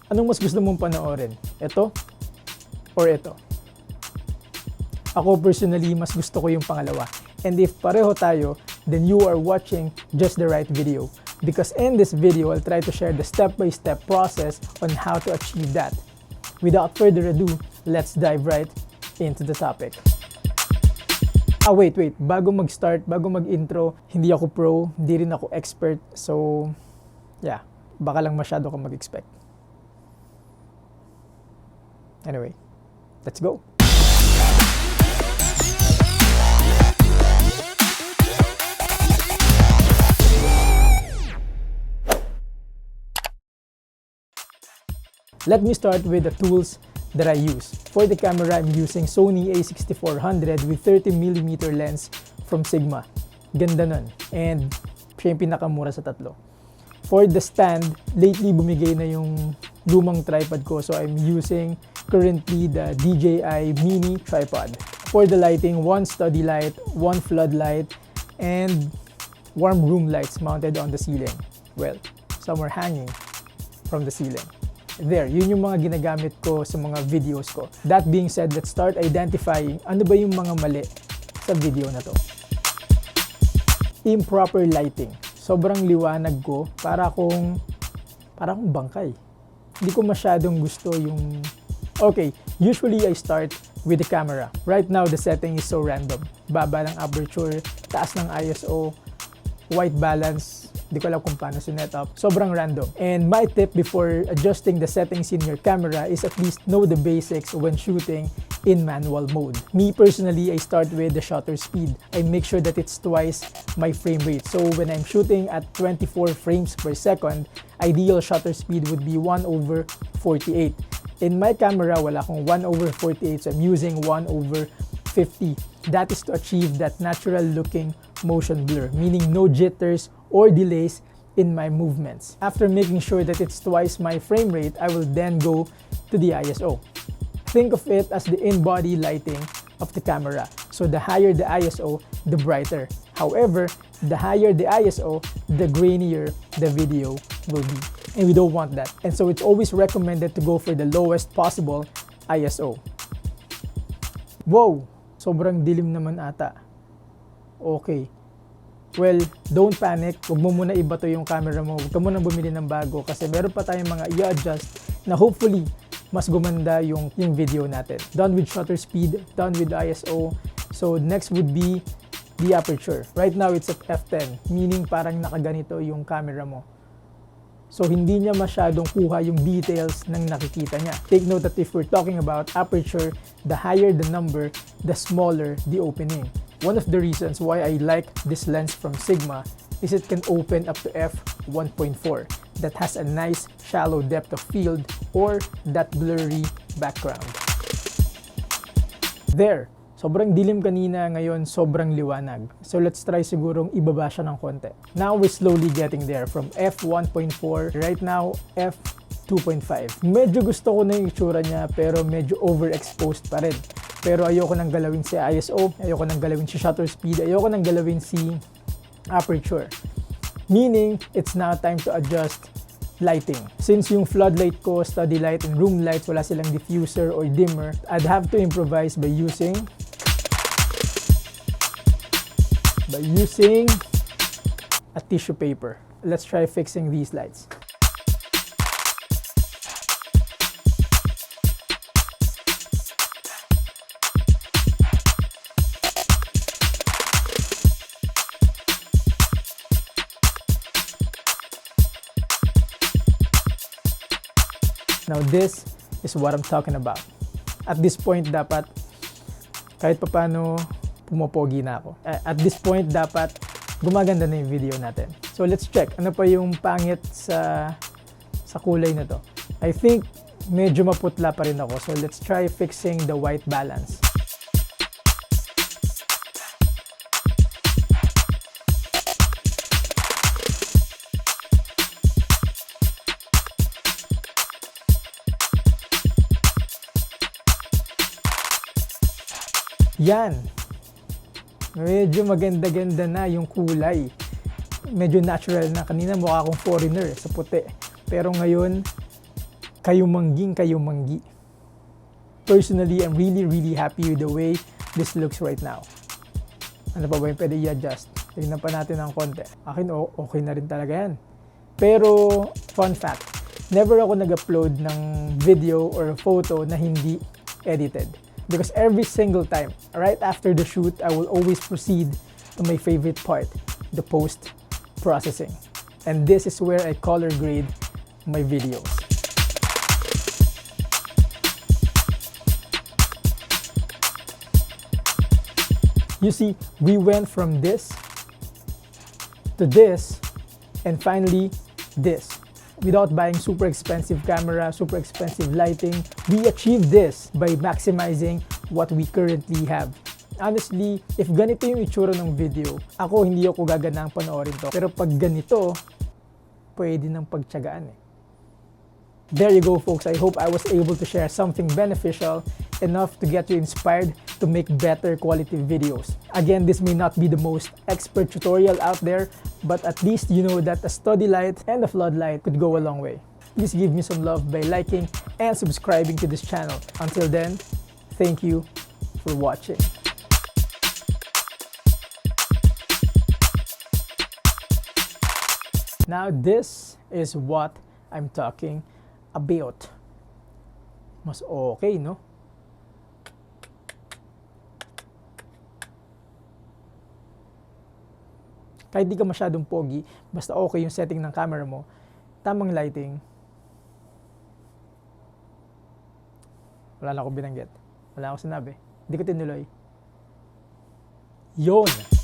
Anong mas gusto mong panoorin? Ito or ito? Ako personally, mas gusto ko yung pangalawa. And if pareho tayo, then you are watching just the right video. Because in this video, I'll try to share the step-by-step process on how to achieve that. Without further ado, let's dive right into the topic. Wait. Bago mag-start, bago mag-intro, hindi ako pro, hindi rin ako expert. So, yeah, baka lang masyado ka mag-expect. Anyway, let's go. Let me start with the tools that I use. For the camera, I'm using Sony a6400 with 30mm lens from Sigma. Ganda nun. And siya yung pinakamura sa tatlo. For the stand, lately bumigay na yung lumang tripod ko. So I'm using currently the DJI Mini tripod. For the lighting, one study light, one floodlight, and warm room lights mounted on the ceiling. Well, some are hanging from the ceiling. There, yun yung mga ginagamit ko sa mga videos ko. That being said, let's start identifying ano ba yung mga mali sa video na to. Improper lighting. Sobrang liwanag ko, para akong bangkay. Hindi ko masyadong gusto yung... Okay, usually I start with the camera. Right now, the setting is so random. Baba ng aperture, taas ng ISO, white balance, di ko alam kung paano sinet up. Sobrang random. And my tip before adjusting the settings in your camera is at least know the basics when shooting in manual mode. Me personally, I start with the shutter speed. I make sure that it's twice my frame rate. So when I'm shooting at 24 frames per second, ideal shutter speed would be 1/48. In my camera, wala akong 1/48, so I'm using 1/50. That is to achieve that natural looking motion blur, meaning no jitters or delays in my movements. After making sure that it's twice my frame rate, I will then go to the ISO. Think of it as the in-body lighting of the camera. So the higher the ISO, the brighter. However, the higher the ISO, the grainier the video will be. And we don't want that. And so it's always recommended to go for the lowest possible ISO. Wow! Sobrang dilim naman ata. Okay. Well, don't panic. Huwag mo muna ibato yung camera mo. Huwag ka muna bumili ng bago kasi meron pa tayong mga i-adjust na hopefully mas gumanda yung video natin. Done with shutter speed, done with ISO. So next would be the aperture. Right now it's at f10, meaning parang nakaganito yung camera mo. So hindi niya masyadong kuha yung details ng nakikita niya. Take note that if we're talking about aperture, the higher the number, the smaller the opening. One of the reasons why I like this lens from Sigma is it can open up to f1.4 that has a nice shallow depth of field or that blurry background. There! Sobrang dilim kanina, ngayon sobrang liwanag. So let's try sigurong ibaba siya ng konti. Now we're slowly getting there from f1.4, right now f2.5. Medyo gusto ko na yung itsura niya pero medyo overexposed pa rin. Pero ayoko nang galawin si ISO, ayoko nang galawin si shutter speed, ayoko nang galawin si aperture. Meaning, it's now time to adjust lighting. Since yung floodlight ko, study light, and room lights, wala silang diffuser or dimmer, I'd have to improvise by using a tissue paper. Let's try fixing these lights. Now this is what I'm talking about. At this point dapat kahit papaano pumopogi na ako. At this point dapat gumaganda na yung video natin. So let's check ano pa yung pangit sa kulay na to. I think medyo maputla pa rin ako. So let's try fixing the white balance. Yan. Medyo maganda-ganda na yung kulay. Medyo natural na. Kanina mukha akong foreigner sa puti. Pero ngayon, Kayumanggi. Personally, I'm really happy with the way this looks right now. Ano pa ba yung pwede i-adjust? Tignan pa natin ng konti. Akin, okay na rin talaga yan. Pero, fun fact, never ako nag-upload ng video or photo na hindi edited. Because every single time, right after the shoot, I will always proceed to my favorite part, the post-processing. And this is where I color grade my videos. You see, we went from this to this, and finally this. Without buying super expensive camera, super expensive lighting, we achieved this by maximizing what we currently have. Honestly, if ganito yung itsura ng video, hindi ako gaganang panoorin to. Pero pag ganito, pwede nang pagtiyagaan eh. There you go, folks. I hope I was able to share something beneficial enough to get you inspired to make better quality videos. Again, this may not be the most expert tutorial out there, but at least you know that a study light and a floodlight could go a long way. Please give me some love by liking and subscribing to this channel. Until then, thank you for watching. Now, this is what I'm talking about. Mas okay, no? Kahit di ka masyadong pogi, basta okay yung setting ng camera mo, tamang lighting, wala na akong binanggit. Wala akong sinabi. Hindi ko tinuloy. Yun!